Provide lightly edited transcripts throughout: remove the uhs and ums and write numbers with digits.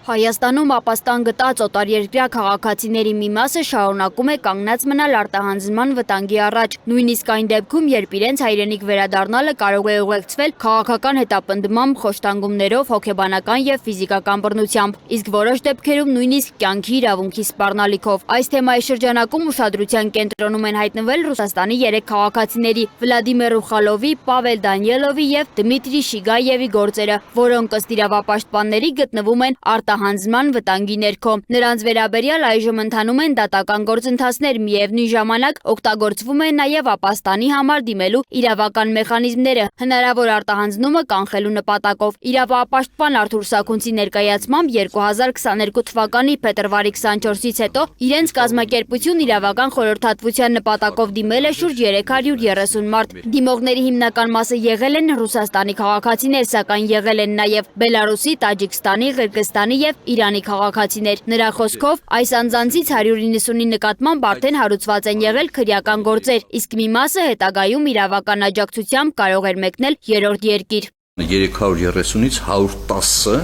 Հայաստանում ապաստան գտած օտարերկրյա քաղաքացիների մի մասը շարունակում է կանգնած մնալ արտահանձնման վտանգի առաջ, նույնիսկ այն դեպքում, երբ իրենց հայրենիք վերադառնալը կարող է ուղեկցվել քաղաքական հետապնդմամբ, խոշտանգումներով, հոգեբանական և ֆիզիկական բռնությամբ, իսկ որոշ դեպքերում նույնիսկ կյանքի իրավունքի սպառնալիքով։ Այս թեմայի շրջանակում ուշադրության կենտրոնում են հայտնվել Ռուսաստանի 3 քաղաքացիների՝ Վլադիմիր Ուխալովի, Պավել Դանիելովի և Դմիտրի Շիգաևի գործերը, որոնք ըստ իրավապաշտպանների գտնվում են արտահանձնման վտանգի ներքո։ Նրանց վերաբերյալ այժմ ընթանում են դատական գործընթացներ, միևնույն ժամանակ օգտագործվում են նաև ապաստանի համար դիմելու իրավական մեխանիզմները, հնարավոր արտահանձնումը կանխելու նպատակով։ Իրավապաշտպան Արթուր Սաքունցի ներկայացմամբ 2022 թվականի փետրվարի 24-ից հետո իրենց կազմակերպություն իրավական խորհրդատվության նպատակով դիմել է շուրջ 330 մարդ։ Դիմողների հիմնական մասը եղել են Ռուսաստանի քաղաքացիներ, սակայն եղել են նաև Բելարուսի, Տաջիկստանի, Ղրգստանի և Իրանի քաղաքացիներ։ Նրա խոսքով այս անձանցից 190-ի նկատմամբ արդեն հարուցված են եղել քրեական գործեր, իսկ մի մասը հետագայում իրավական աջակցությամբ կարող էր մեկնել երրորդ երկիր։ 330-ից 110-ը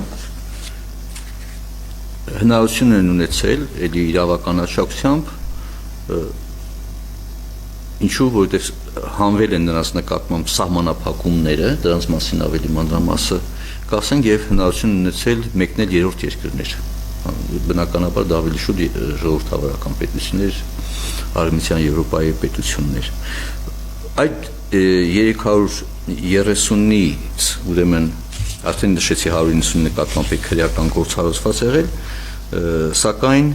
հնարավորություն են ունեցել էլի իրավական աջակցությամբ, ինչու, որովհետև հանվել են նրանց նկատմամբ սահմանափակումները, դրանց մասին ավելի մանրամասը կասենք, եւ հնարավորություն ունեցել մեկնել երրորդ երկրներ։ Բնականաբար դա ավելի շուտ ժողովրդավարական պետություններ, Արևմտյան Եվրոպայի պետություններ։ Այդ 330-ից ուրեմն արդեն նշեցի 190-ի նկատմամբ քրեական գործ հարուցված եղել, սակայն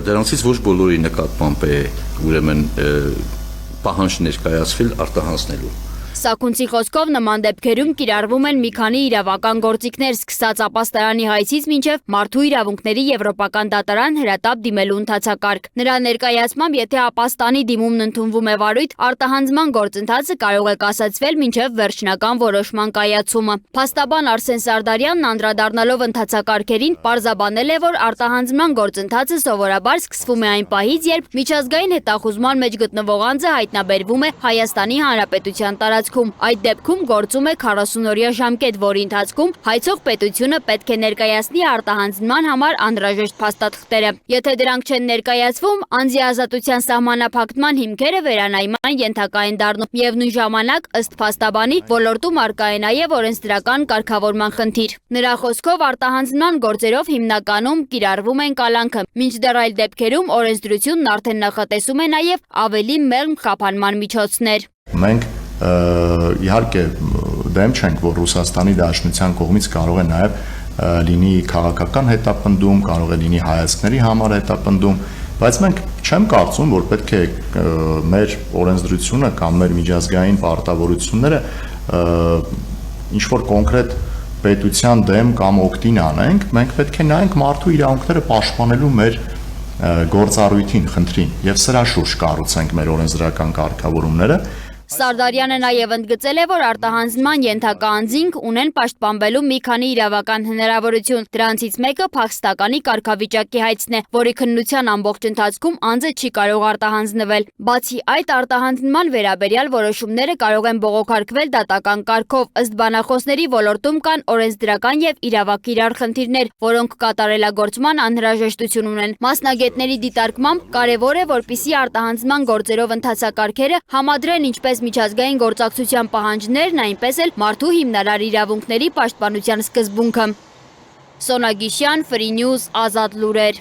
դրանցից ոչ բոլորի նկատմամբ է ուրեմն պահանջ ներկայացվել արտահանձնելու։ Սաքունցի խոսքով նման դեպքերում կիրառվում են մի քանի իրավական գործիքներ, սկսած ապաստարանի հայցից մինչև մարդու իրավունքների եվրոպական դատարան հրատապ դիմելու ընթացակարգ։ Նրա ներկայացմամբ, եթե ապաստանի դիմումն ընդունվում է վարույթ, արտահանձնման գործընթացը կարող է կասեցվել մինչև վերջնական որոշման կայացումը։ Փաստաբան Արսեն Սարդարյանն անդրադառնալով ընթացակարգերին, պարզաբանել է, որ արտահանձնման գործընթացը սովորաբար սկսվում է այն պահից, երբ միջազգային հետախուզման մեջ գտնվող անձը հայտնաբերվում է Հայաստանի Հանրապետության տարածքում։ Այդ դեպքում գործում է 40-օրյա ժամկետ, որի ընթացքում հայցող պետությունը պետք է ներկայացնի արտահանձնման համար անհրաժեշտ փաստաթղթերը։ Եթե դրանք չեն ներկայացվում, անձի ազատության սահմանափակման հիմքերը վերանայման ենթակա են դառնում։ Միևնույն ժամանակ, ըստ փաստաբանի, ոլորտում առկա է նաև օրենսդրական կարգավորման խնդիր։ Նրա խոսքով արտահանձնման գործերով հիմնականում կիրառվում են կալանքը, մինչդեռ այլ դեպքերում օրենսդրությունն արդեն նախատեսում է նաև ավելի մեղմ խափանման միջոցներ։ Մենք իհարկե դեմ չենք, որ Ռուսաստանի Դաշնության կողմից կարող է նաև լինի քաղաքական հետապնդում, կարող է լինի հայացքների համար հետապնդում, բայց մենք չեմ կարծում, որ պետք է մեր օրենսդրությունը կամ մեր միջազգային պարտավորությունները ինչ-որ կոնկրետ պետության դեմ կամ օգտին անենք, մենք պետք է նայենք մարդու իրավունքները պաշտպանելու մեր գործառույթին, խնդրին, եւ սրա շուրջ կառուցենք մեր օրենսդրական կարգավորումները։ Սարդարյանը նաև ընդգծել է, որ արտահանձնման ենթակա անձինք ունեն պաշտպանվելու մի քանի իրավական հնարավորություն։ Դրանցից մեկը փախստականի կարգավիճակի հայցն է, որի քննության ամբողջ ընթացքում անձը չի կարող արտահանձնվել։ Բացի այդ, արտահանձնման վերաբերյալ որոշումները կարող են բողոքարկվել դատական կարգով։ Ըստ բանախոսների, ոլորտում կան օրենսդրական եւ իրավակիրառ խնդիրներ, որոնք կատարելագործման անհրաժեշտություն ունեն։ Մասնագետների դիտարկմամբ կարևոր է, որպեսզի արտահանձնման գործերով ընթացակարգերը համադրեն ինչպես միջազգային գործակցության պահանջներն, այնպես էլ մարդու հիմնարար իրավունքների պաշտպանության սկզբունքը։ Սոնա Գիշյան, Free News, Ազատ լուրեր։